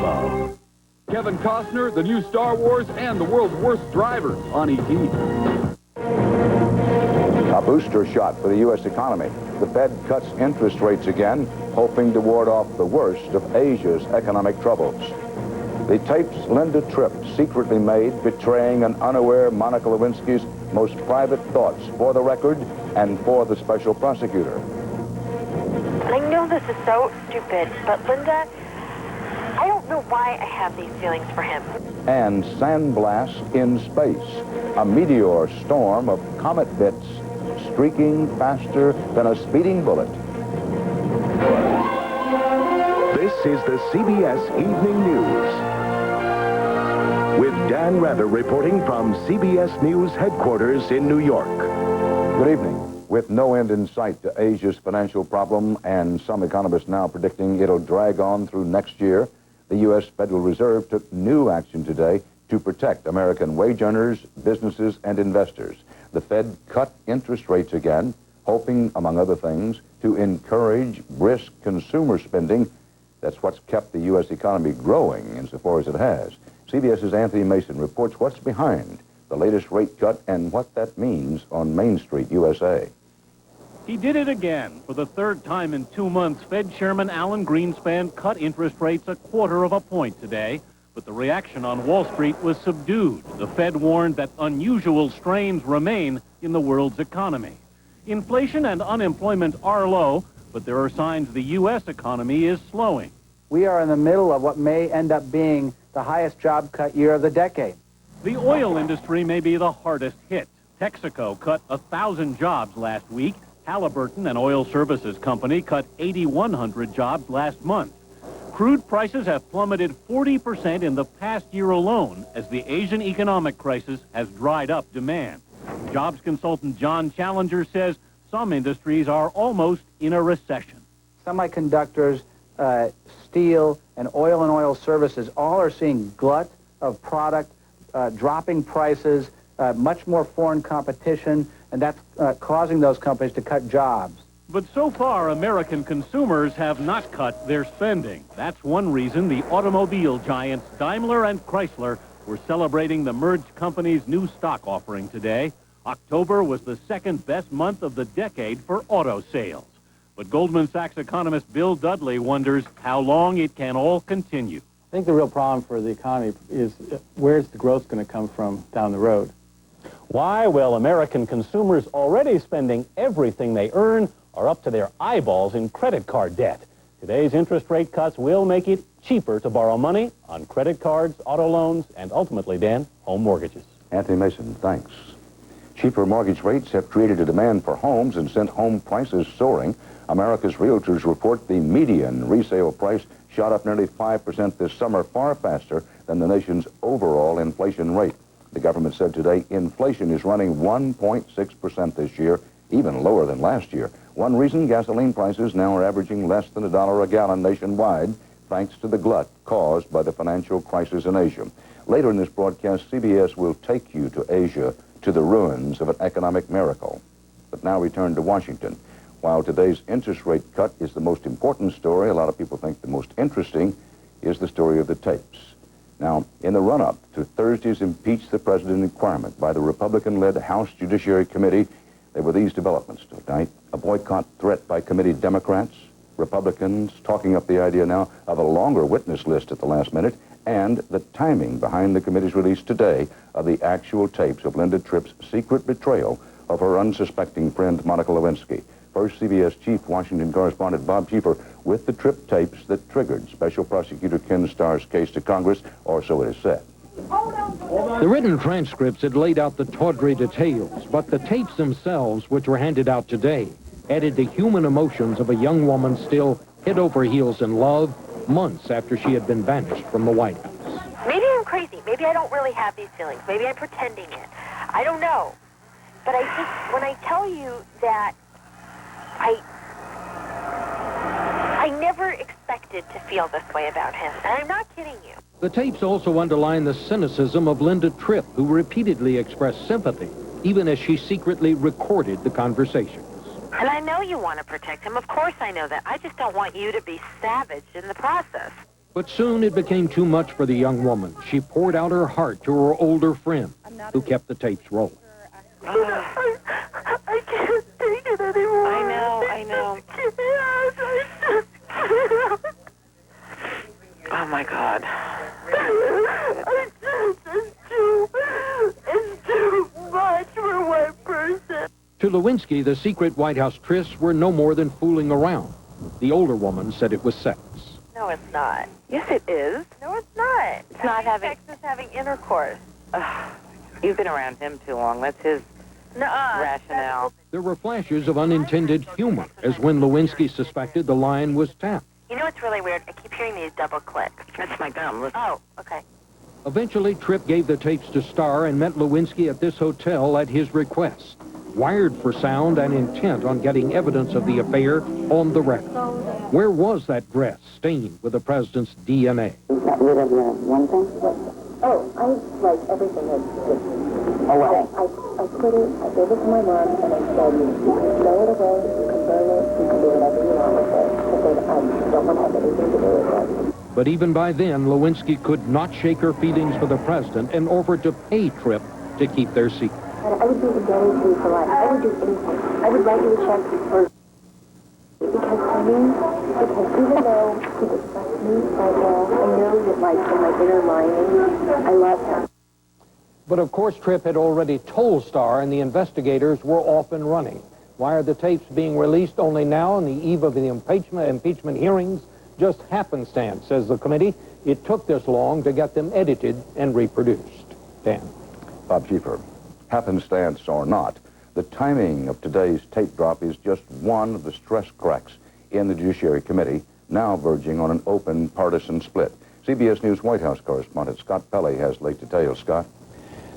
love. Kevin Costner, the new Star Wars, and the world's worst driver on ET. A booster shot for the U.S. economy. The Fed cuts interest rates again, hoping to ward off the worst of Asia's economic troubles. The tapes Linda Tripp secretly made, betraying an unaware Monica Lewinsky's most private thoughts for the record and for the special prosecutor. I know this is so stupid, but Linda, I don't know why I have these feelings for him. And sandblast in space, a meteor storm of comet bits streaking faster than a speeding bullet. This is the CBS Evening News. With Dan Rather reporting from CBS News headquarters in New York. Good evening. With no end in sight to Asia's financial problem, and some economists now predicting it'll drag on through next year, the U.S. Federal Reserve took new action today to protect American wage earners, businesses, and investors. The Fed cut interest rates again, hoping, among other things, to encourage brisk consumer spending. That's what's kept the U.S. economy growing insofar as it has. CBS's Anthony Mason reports what's behind the latest rate cut and what that means on Main Street, USA. He did it again. For the third time in 2 months, Fed Chairman Alan Greenspan cut interest rates 1/4 of a point today. But the reaction on Wall Street was subdued. The Fed warned that unusual strains remain in the world's economy. Inflation and unemployment are low, but there are signs the U.S. economy is slowing. We are in the middle of what may end up being the highest job cut year of the decade. The oil industry may be the hardest hit. Texaco cut 1,000 jobs last week. Halliburton, an oil services company, cut 8,100 jobs last month. Crude prices have plummeted 40% in the past year alone as the Asian economic crisis has dried up demand. Jobs consultant John Challenger says some industries are almost in a recession. Semiconductors, steel, and oil services all are seeing glut of product, dropping prices, much more foreign competition, and that's causing those companies to cut jobs. But so far, American consumers have not cut their spending. That's one reason the automobile giants Daimler and Chrysler were celebrating the merged company's new stock offering today. October was the second best month of the decade for auto sales. But Goldman Sachs economist Bill Dudley wonders how long it can all continue. I think the real problem for the economy is where's the growth going to come from down the road? Why? Well, American consumers already spending everything they earn are up to their eyeballs in credit card debt. Today's interest rate cuts will make it cheaper to borrow money on credit cards, auto loans, and ultimately, Dan, home mortgages. Anthony Mason, thanks. Cheaper mortgage rates have created a demand for homes and sent home prices soaring. America's realtors report the median resale price shot up nearly 5% this summer, far faster than the nation's overall inflation rate. The government said today inflation is running 1.6% this year, even lower than last year. One reason gasoline prices now are averaging less than $1 a gallon nationwide, thanks to the glut caused by the financial crisis in Asia. Later in this broadcast, CBS will take you to Asia, to the ruins of an economic miracle. But now return to Washington. While today's interest rate cut is the most important story, a lot of people think the most interesting is the story of the tapes. Now, in the run-up to Thursday's impeach the president inquirement by the Republican-led House Judiciary Committee, there were these developments tonight. A boycott threat by committee Democrats, Republicans talking up the idea now of a longer witness list at the last minute, and the timing behind the committee's release today of the actual tapes of Linda Tripp's secret betrayal of her unsuspecting friend Monica Lewinsky. First, CBS Chief Washington correspondent Bob Schieffer with the Tripp tapes that triggered Special Prosecutor Ken Starr's case to Congress, or so it is said. The written transcripts had laid out the tawdry details, but the tapes themselves, which were handed out today, added the human emotions of a young woman still head over heels in love months after she had been banished from the White House. Maybe I'm crazy. Maybe I don't really have these feelings. Maybe I'm pretending it. I don't know. But I just, when I tell you that I never expected to feel this way about him, and I'm not kidding you. The tapes also underline the cynicism of Linda Tripp, who repeatedly expressed sympathy, even as she secretly recorded the conversations. And I know you want to protect him. Of course I know that. I just don't want you to be savaged in the process. But soon it became too much for the young woman. She poured out her heart to her older friend, who kept the tapes rolling. I can't take it anymore. I know. Oh, my God. It's too much for one person. To Lewinsky, the secret White House trysts were no more than fooling around. The older woman said it was sex. No, it's not. Yes, it is. No, it's not. It's not having... Sex is having intercourse. You've been around him too long. That's his rationale. There were flashes of unintended humor, as when Lewinsky suspected the line was tapped. You know what's really weird? I keep hearing these double clicks. That's my gum. Listen. Oh, okay. Eventually, Tripp gave the tapes to Starr and met Lewinsky at this hotel at his request. Wired for sound and intent on getting evidence of the affair on the record. Where was that dress stained with the president's DNA? Got rid of the one thing? Oh, I like everything that's just... Oh, what? I put it, I gave it to my mom, and I said, throw it away, you can burn it, you can do whatever you want with it. I said, I don't want to have anything to do with it. But even by then, Lewinsky could not shake her feelings for the president and offered to pay Tripp to keep their secret. I would do anything for life. I would do anything. I would write you a check for... Because to me, even though he disgusts me right now, I know that, like, in my inner lining, I love him. But of course, Tripp had already told Starr, and the investigators were off and running. Why are the tapes being released only now on the eve of the impeachment hearings? Just happenstance, says the committee. It took this long to get them edited and reproduced. Dan. Bob Schieffer, happenstance or not, the timing of today's tape drop is just one of the stress cracks in the Judiciary Committee, now verging on an open partisan split. CBS News White House correspondent Scott Pelley has late details. Scott?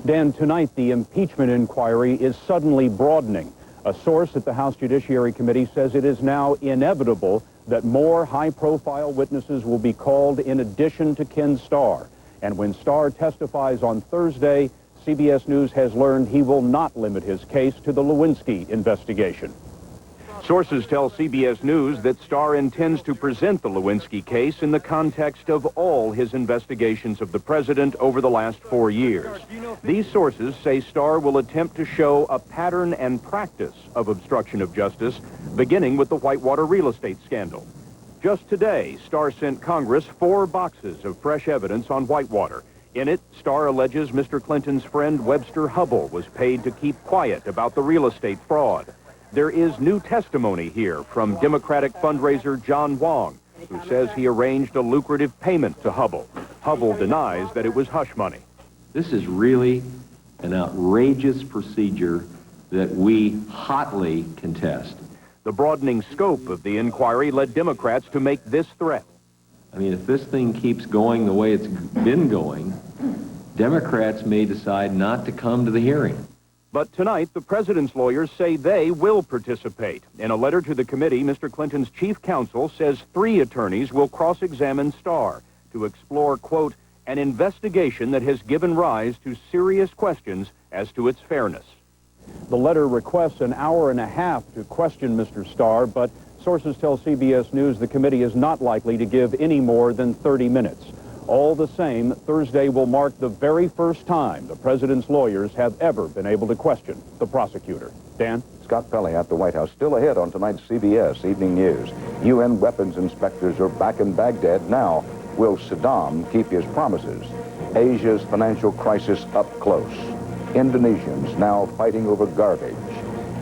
Dan, tonight the impeachment inquiry is suddenly broadening. A source at the House Judiciary Committee says it is now inevitable that more high-profile witnesses will be called in addition to Ken Starr. And when Starr testifies on Thursday, CBS News has learned he will not limit his case to the Lewinsky investigation. Sources tell CBS News that Starr intends to present the Lewinsky case in the context of all his investigations of the president over the last 4 years. These sources say Starr will attempt to show a pattern and practice of obstruction of justice, beginning with the Whitewater real estate scandal. Just today, Starr sent Congress 4 boxes of fresh evidence on Whitewater. In it, Starr alleges Mr. Clinton's friend Webster Hubbell was paid to keep quiet about the real estate fraud. There is new testimony here from Democratic fundraiser John Wong, who says he arranged a lucrative payment to Hubbell. Hubbell denies that it was hush money. This is really an outrageous procedure that we hotly contest. The broadening scope of the inquiry led Democrats to make this threat. I mean, if this thing keeps going the way it's been going, Democrats may decide not to come to the hearing. But tonight, the president's lawyers say they will participate. In a letter to the committee, Mr. Clinton's chief counsel says 3 attorneys will cross-examine Starr to explore, quote, an investigation that has given rise to serious questions as to its fairness. The letter requests an hour and a half to question Mr. Starr, but sources tell CBS News the committee is not likely to give any more than 30 minutes. All the same, Thursday will mark the very first time the president's lawyers have ever been able to question the prosecutor. Dan? Scott Pelley at the White House. Still ahead on tonight's CBS Evening News. UN weapons inspectors are back in Baghdad now. Will Saddam keep his promises? Asia's financial crisis up close. Indonesians now fighting over garbage.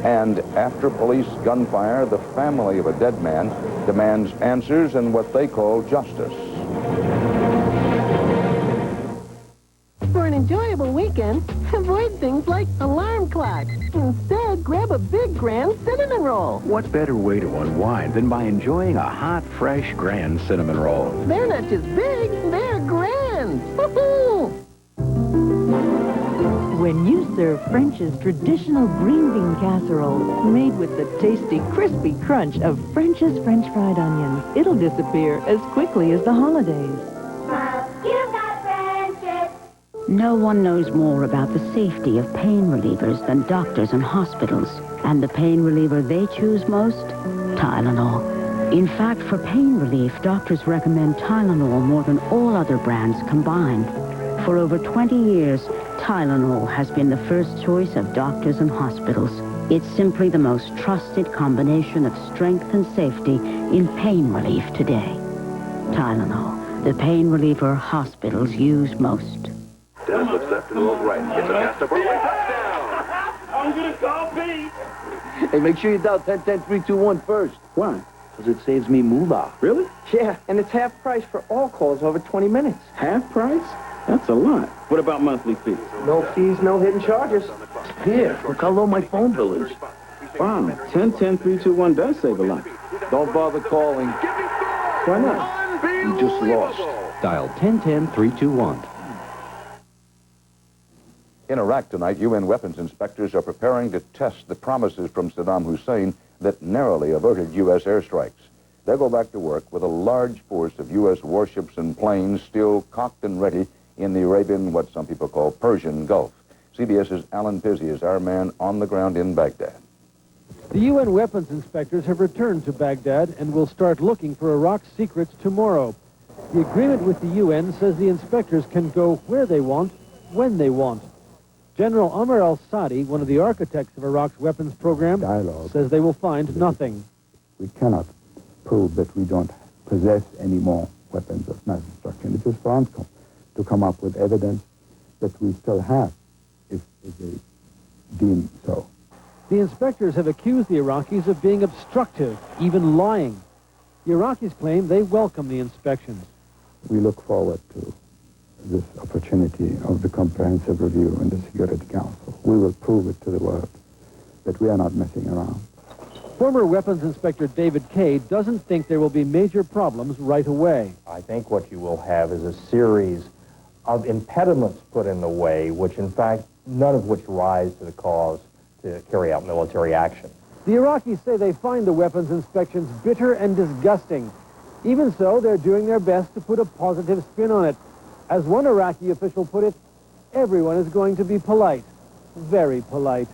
And after police gunfire, the family of a dead man demands answers and what they call justice. For an enjoyable weekend, avoid things like alarm clocks. Instead, grab a big Grand Cinnamon Roll. What better way to unwind than by enjoying a hot, fresh Grand Cinnamon Roll? They're not just big, they're grand. Woo-hoo! When you serve French's traditional green bean casserole, made with the tasty, crispy crunch of French's French fried onions, it'll disappear as quickly as the holidays. No one knows more about the safety of pain relievers than doctors and hospitals. And the pain reliever they choose most? Tylenol. In fact, for pain relief, doctors recommend Tylenol more than all other brands combined. For over 20 years, Tylenol has been the first choice of doctors and hospitals. It's simply the most trusted combination of strength and safety in pain relief today. Tylenol, the pain reliever hospitals use most. Dennis looks left to goes right. Gets a pass to Burley. Touchdown! I'm gonna call Pete. Hey, make sure you dial 10-10-321 first. Why? Because it saves me moolah. Really? Yeah, and it's half price for all calls over 20 minutes. Half price? That's a lot. What about monthly fees? No fees, no hidden charges. Here, look how low my phone bill is. Wow, 10-10-321 does save a lot. Don't bother calling. Why not? You just lost. Dial 10-10-321. In Iraq tonight, UN weapons inspectors are preparing to test the promises from Saddam Hussein that narrowly averted U.S. airstrikes. They'll go back to work with a large force of U.S. warships and planes still cocked and ready in the Arabian, what some people call Persian Gulf. CBS's Alan Pizzi is our man on the ground in Baghdad. The UN weapons inspectors have returned to Baghdad and will start looking for Iraq's secrets tomorrow. The agreement with the UN says the inspectors can go where they want, when they want. General Omar al-Sadi, one of the architects of Iraq's weapons program, says they will find nothing. We cannot prove that we don't possess any more weapons of mass destruction. It is for UNSCOM to come up with evidence that we still have, if they deem so. The inspectors have accused the Iraqis of being obstructive, even lying. The Iraqis claim they welcome the inspections. We look forward to this opportunity of the comprehensive review in the Security Council. We will prove it to the world that we are not messing around. Former weapons inspector David Kay doesn't think there will be major problems right away. I think what you will have is a series of impediments put in the way, which in fact, none of which rise to the cause to carry out military action. The Iraqis say they find the weapons inspections bitter and disgusting. Even so, they're doing their best to put a positive spin on it. As one Iraqi official put it, everyone is going to be polite. Very polite.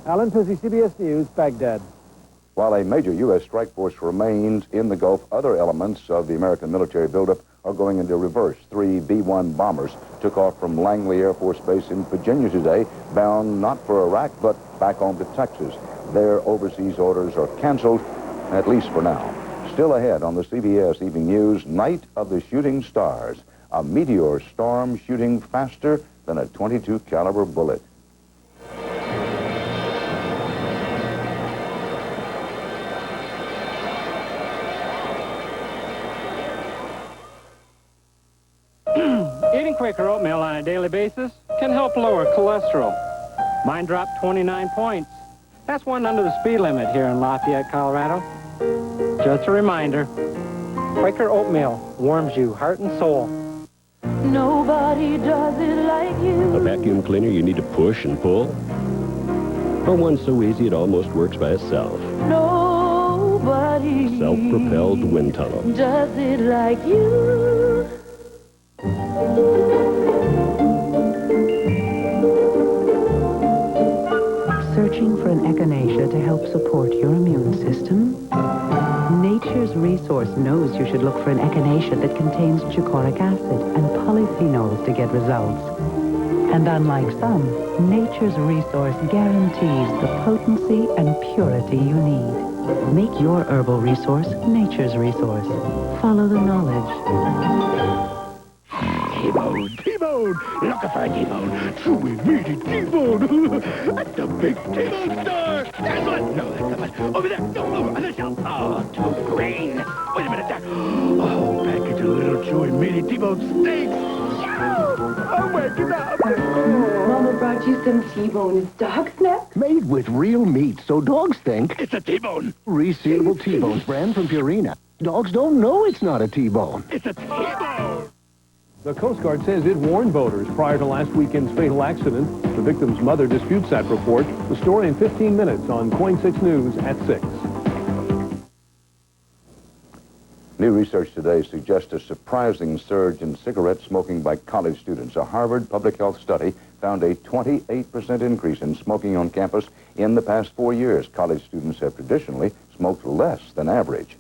Alan Pizzi, CBS News, Baghdad. While a major U.S. strike force remains in the Gulf, other elements of the American military buildup are going into reverse. 3 B-1 bombers took off from Langley Air Force Base in Virginia today, bound not for Iraq, but back home to Texas. Their overseas orders are canceled, at least for now. Still ahead on the CBS Evening News, Night of the Shooting Stars. A meteor storm shooting faster than a .22 caliber bullet. Eating Quaker oatmeal on a daily basis can help lower cholesterol. Mine dropped 29 points. That's one under the speed limit here in Lafayette, Colorado. Just a reminder, Quaker oatmeal warms you heart and soul. Nobody does it like you. A vacuum cleaner you need to push and pull? Or one so easy it almost works by itself? Nobody Self-propelled wind tunnel. does it like you. Searching for an echinacea to help support your immune system? Nature's Resource knows you should look for an echinacea that contains glycolic acid and polyphenols to get results. And unlike some, Nature's Resource guarantees the potency and purity you need. Make your herbal resource Nature's Resource. Follow the knowledge. T-bone, T-bone, looking for a T-bone, chewy, meaty T-bone. That's the big T-bone star. There's one. No, that's the one. Over there. No, over on the shelf. Oh, too green. Wait a minute there. Oh, package of little chewy, meaty T-bone steaks. Oh, where'd you go? Mama brought you some T-bone dog snacks. Made with real meat, so dogs think It's a T-bone. Resealable T-Bones brand from Purina. Dogs don't know it's not a T-bone. It's a T-bone. The Coast Guard says it warned voters prior to last weekend's fatal accident. The victim's mother disputes that report. The story in 15 minutes on KOIN 6 News at 6. New research today suggests a surprising surge in cigarette smoking by college students. A Harvard public health study found a 28% increase in smoking on campus in the past 4 years. College students have traditionally smoked less than average.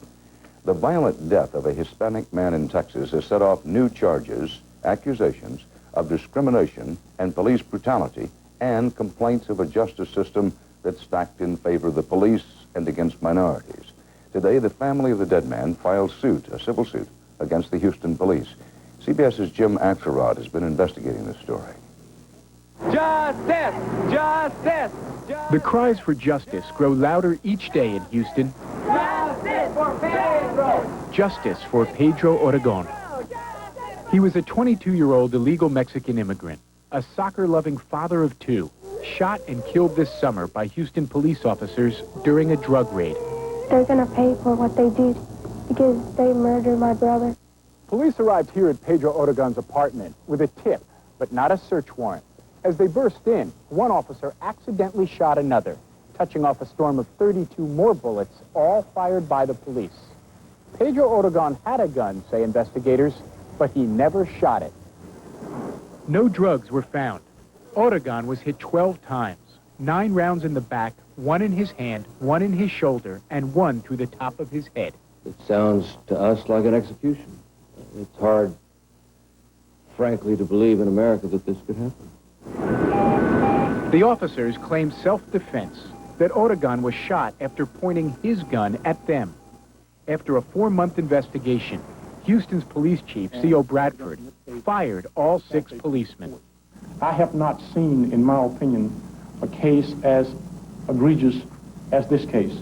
The violent death of a Hispanic man in Texas has set off new charges, accusations of discrimination and police brutality, and complaints of a justice system that's stacked in favor of the police and against minorities. Today, the family of the dead man filed suit, a civil suit, against the Houston police. CBS's Jim Axelrod has been investigating this story. Justice! Justice! The cries for justice grow louder each day in Houston. Justice for Pedro! Justice for Pedro Oregon. He was a 22-year-old illegal Mexican immigrant, a soccer-loving father of two, shot and killed this summer by Houston police officers during a drug raid. They're gonna pay for what they did because they murdered my brother. Police arrived here at Pedro Oregon's apartment with a tip, but not a search warrant. As they burst in, one officer accidentally shot another, touching off a storm of 32 more bullets, all fired by the police. Pedro Oregon had a gun, say investigators, but he never shot it. No drugs were found. Oregon was hit 12 times, 9 rounds in the back, 1 in his hand, 1 in his shoulder, and 1 through the top of his head. It sounds to us like an execution. It's hard, frankly, to believe in America that this could happen. The officers claimed self-defense, that Oregon was shot after pointing his gun at them. After a 4-month investigation, Houston's police chief, C.O. Bradford, fired all 6 policemen. I have not seen, in my opinion, a case as egregious as this case.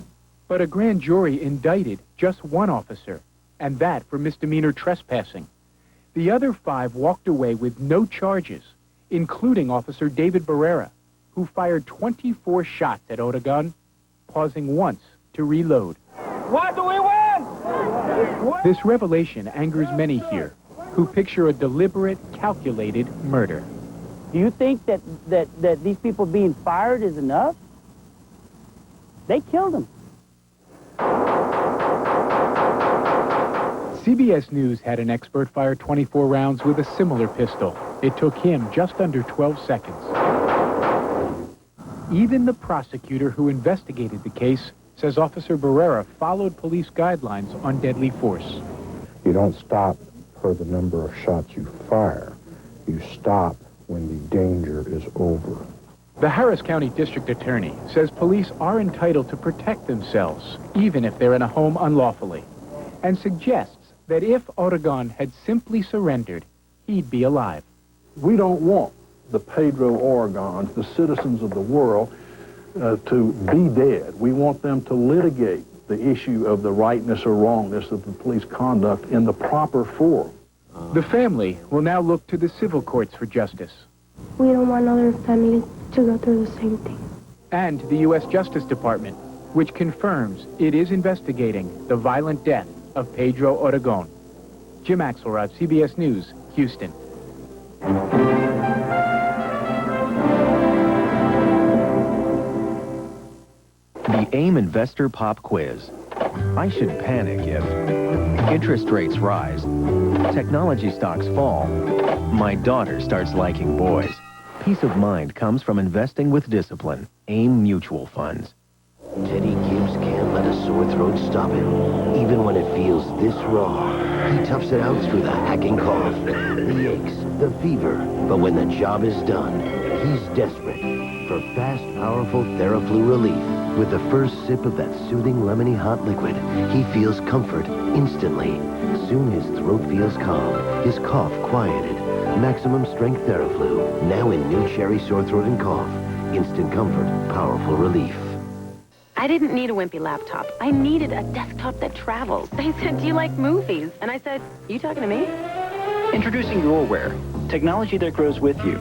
But a grand jury indicted just 1 officer, and that for misdemeanor trespassing. The other 5 walked away with no charges, including Officer David Barrera, who fired 24 shots at Oregon, pausing once to reload. What do we win? This revelation angers many here, who picture a deliberate, calculated murder. Do you think that these people being fired is enough? They killed him. CBS News had an expert fire 24 rounds with a similar pistol. It took him just under 12 seconds. Even the prosecutor who investigated the case says Officer Barrera followed police guidelines on deadly force. You don't stop per the number of shots you fire. You stop when the danger is over. The Harris County District Attorney says police are entitled to protect themselves, even if they're in a home unlawfully, and suggests that if Oregon had simply surrendered, he'd be alive. We don't want the Pedro Oregons, the citizens of the world, to be dead. We want them to litigate the issue of the rightness or wrongness of the police conduct in the proper forum. The family will now look to the civil courts for justice. We don't want other families to go through the same thing. And the U.S. Justice Department, which confirms it is investigating the violent death of Pedro Oregon. Jim Axelrod, CBS News, Houston. The AIM Investor Pop Quiz. I should panic if interest rates rise, technology stocks fall, my daughter starts liking boys. Peace of mind comes from investing with discipline. AIM Mutual Funds. Teddy Gibbs can't let a sore throat stop him, even when it feels this raw. He toughs it out through the hacking cough, the aches, the fever. But when the job is done, he's desperate for fast, powerful TheraFlu relief. With the first sip of that soothing lemony hot liquid, he feels comfort instantly. Soon his throat feels calm, his cough quieted. Maximum strength TheraFlu, now in new cherry sore throat and cough. Instant comfort, powerful relief. I didn't need a wimpy laptop. I needed a desktop that travels. They said, do you like movies? And I said, you talking to me? Introducing Yourware, technology that grows with you.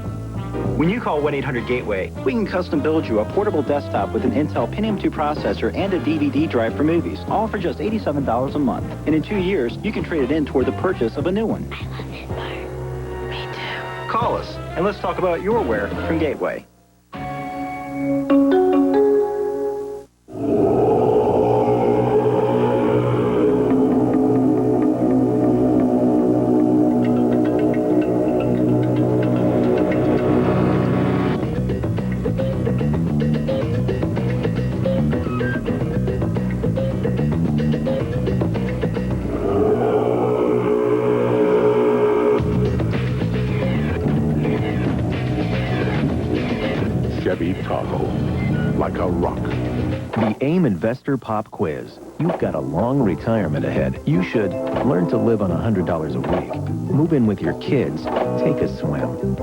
When you call 1-800-GATEWAY, we can custom build you a portable desktop with an Intel Pentium 2 processor and a DVD drive for movies, all for just $87 a month. And in 2 years, you can trade it in toward the purchase of a new one. I love it, Bart. Me too. Call us, and let's talk about Yourware from Gateway. Chevy Tahoe, like a rock. The AIM Investor Pop Quiz. You've got a long retirement ahead. You should learn to live on $100 a week. Move in with your kids. Take a swim.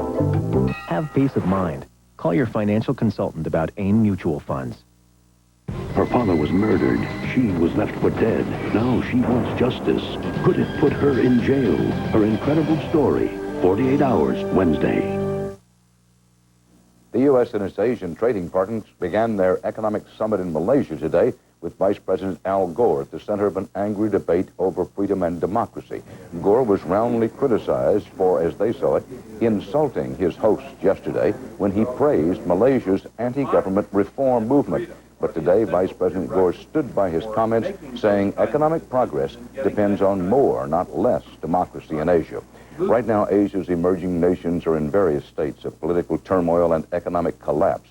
Have peace of mind. Call your financial consultant about AIM mutual funds. Her father was murdered. She was left for dead. Now she wants justice. Could it put her in jail? Her incredible story. 48 Hours, Wednesday. The U.S. and its Asian trading partners began their economic summit in Malaysia today with Vice President Al Gore at the center of an angry debate over freedom and democracy. Gore was roundly criticized for, as they saw it, insulting his hosts yesterday when he praised Malaysia's anti-government reform movement. But today, Vice President Gore stood by his comments, saying economic progress depends on more, not less, democracy in Asia. Right now, Asia's emerging nations are in various states of political turmoil and economic collapse.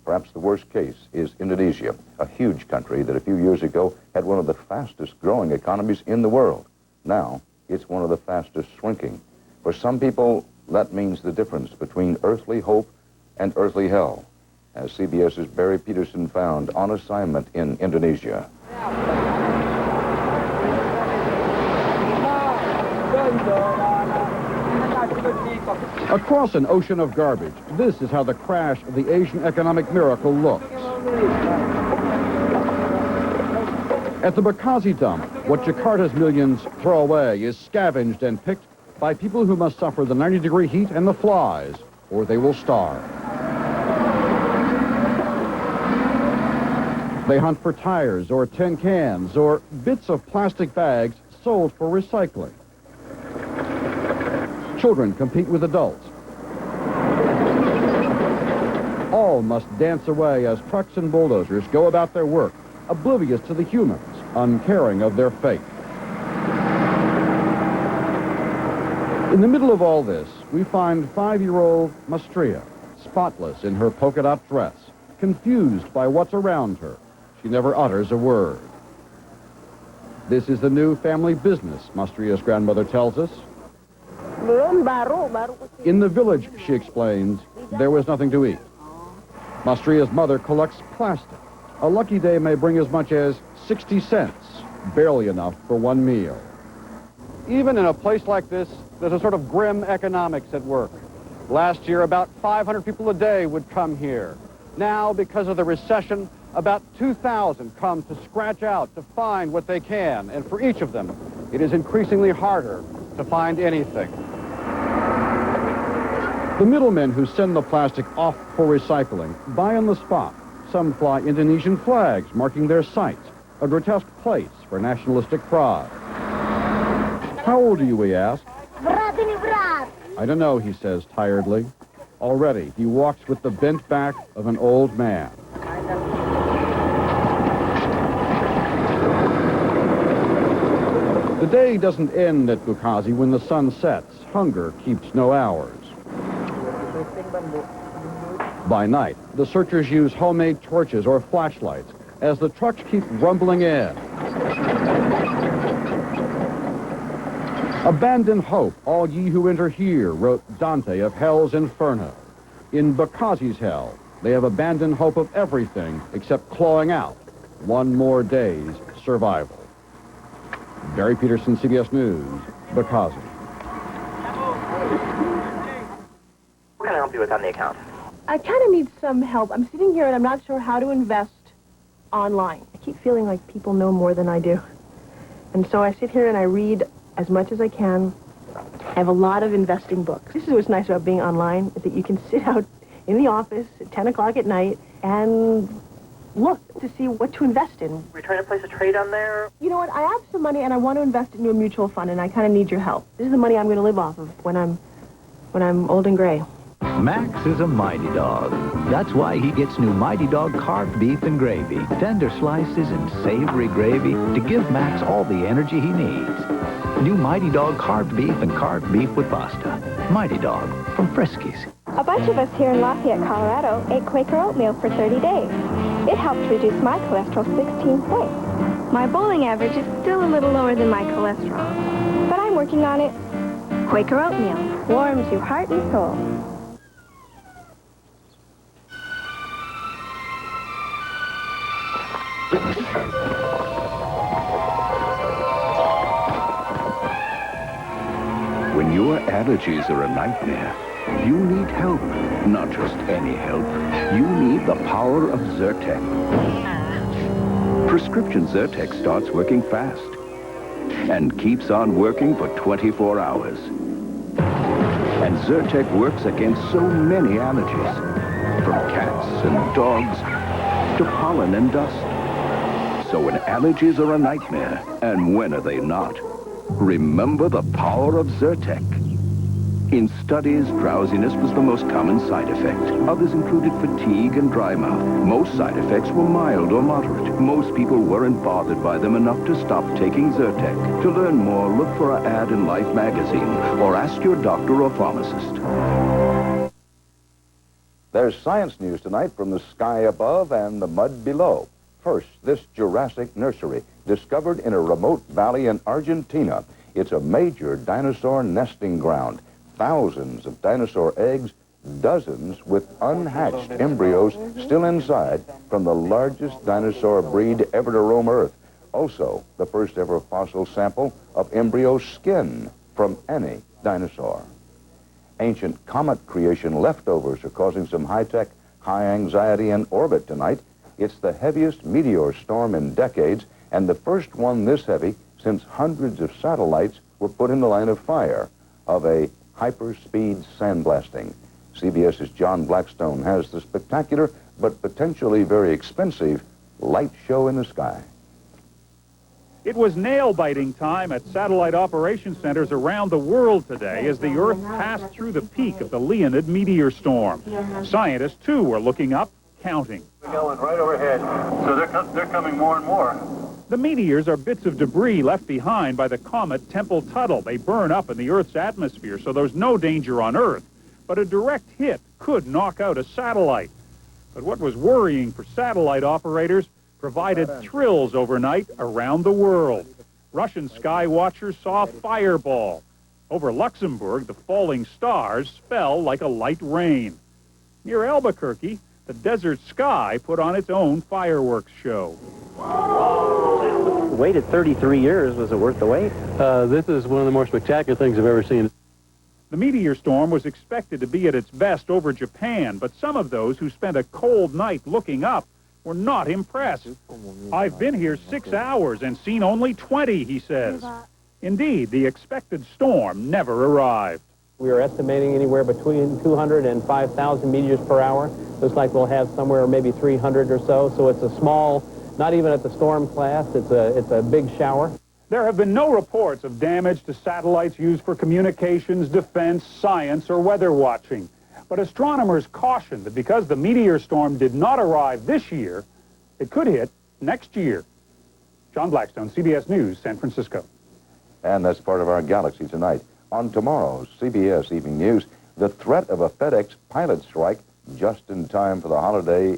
Perhaps the worst case is Indonesia, a huge country that a few years ago had one of the fastest growing economies in the world. Now, it's one of the fastest shrinking. For some people, that means the difference between earthly hope and earthly hell, as CBS's Barry Peterson found on assignment in Indonesia. Across an ocean of garbage, this is how the crash of the Asian economic miracle looks. At the Bekasi dump, what Jakarta's millions throw away is scavenged and picked by people who must suffer the 90-degree heat and the flies, or they will starve. They hunt for tires or tin cans or bits of plastic bags sold for recycling. Children compete with adults. All must dance away as trucks and bulldozers go about their work, oblivious to the humans, uncaring of their fate. In the middle of all this, we find 5-year-old Mastria, spotless in her polka dot dress, confused by what's around her. She never utters a word. This is the new family business, Mastria's grandmother tells us. In the village, she explains, there was nothing to eat. Mastria's mother collects plastic. A lucky day may bring as much as 60 cents, barely enough for one meal. Even in a place like this, there's a sort of grim economics at work. Last year, about 500 people a day would come here. Now, because of the recession, about 2,000 come to scratch out, to find what they can. And for each of them, it is increasingly harder to find anything. The middlemen who send the plastic off for recycling buy on the spot. Some fly Indonesian flags marking their sites, a grotesque place for nationalistic pride. How old are you, we ask? I don't know, he says tiredly. Already, he walks with the bent back of an old man. The day doesn't end at Bekasi when the sun sets. Hunger keeps no hours. By night, the searchers use homemade torches or flashlights as the trucks keep rumbling in. Abandon hope, all ye who enter here, wrote Dante of Hell's Inferno. In Bekasi's hell, they have abandoned hope of everything except clawing out one more day's survival. Barry Peterson, CBS News, Bekasi. What can I help you with on the account? I kind of need some help. I'm sitting here and I'm not sure how to invest online. I keep feeling like people know more than I do. And so I sit here and I read as much as I can. I have a lot of investing books. This is what's nice about being online, is that you can sit out in the office at 10 o'clock at night and look to see what to invest in. Were you trying to place a trade on there? You know what? I have some money and I want to invest it into a mutual fund, and I kind of need your help. This is the money I'm going to live off of when I'm old and gray. Max is a mighty dog. That's why he gets new Mighty Dog carved beef and gravy, tender slices and savory gravy to give Max all the energy he needs. New Mighty Dog carved beef and carved beef with pasta. Mighty Dog from Friskies. A bunch of us here in Lafayette, Colorado, ate Quaker oatmeal for 30 days. It helped reduce my cholesterol 16 points. My bowling average is still a little lower than my cholesterol, but I'm working on it. Quaker oatmeal warms your heart and soul. allergies are a nightmare, you need help. Not just any help. You need the power of Zyrtec. Prescription Zyrtec starts working fast and keeps on working for 24 hours. And Zyrtec works against so many allergies, from cats and dogs to pollen and dust. So when allergies are a nightmare, and when are they not? Remember the power of Zyrtec. In studies, drowsiness was the most common side effect. Others included fatigue and dry mouth. Most side effects were mild or moderate. Most people weren't bothered by them enough to stop taking Zyrtec. To learn more, look for an ad in Life magazine or ask your doctor or pharmacist. There's science news tonight from the sky above and the mud below. First, this Jurassic nursery, discovered in a remote valley in Argentina. It's a major dinosaur nesting ground. Thousands of dinosaur eggs, dozens with unhatched embryos still inside from the largest dinosaur breed ever to roam Earth. Also, the first ever fossil sample of embryo skin from any dinosaur. Ancient comet creation leftovers are causing some high-tech, high-anxiety in orbit tonight. It's the heaviest meteor storm in decades, and the first one this heavy since hundreds of satellites were put in the line of fire of a hyperspeed sandblasting. CBS's John Blackstone has the spectacular but potentially very expensive light show in the sky. It was nail-biting time at satellite operation centers around the world today as the Earth passed through the peak of the Leonid meteor storm. Scientists, too, were looking up, counting. Going right overhead, so they're coming more and more. The meteors are bits of debris left behind by the comet Tempel-Tuttle. They burn up in the Earth's atmosphere, so there's no danger on Earth. But a direct hit could knock out a satellite. But what was worrying for satellite operators provided thrills overnight around the world. Russian sky watchers saw fireball. Over Luxembourg, the falling stars fell like a light rain. Near Albuquerque, the desert sky put on its own fireworks show. Waited 33 years. Was it worth the wait? This is one of the more spectacular things I've ever seen. The meteor storm was expected to be at its best over Japan, but some of those who spent a cold night looking up were not impressed. I've been here 6 hours and seen only 20, he says. Indeed, the expected storm never arrived. We are estimating anywhere between 200 and 5,000 meteors per hour. Looks like we'll have somewhere maybe 300 or so. So it's a small, not even at the storm class, it's a big shower. There have been no reports of damage to satellites used for communications, defense, science, or weather watching. But astronomers caution that because the meteor storm did not arrive this year, it could hit next year. John Blackstone, CBS News, San Francisco. And that's part of our galaxy tonight. On tomorrow's CBS Evening News, the threat of a FedEx pilot strike just in time for the holiday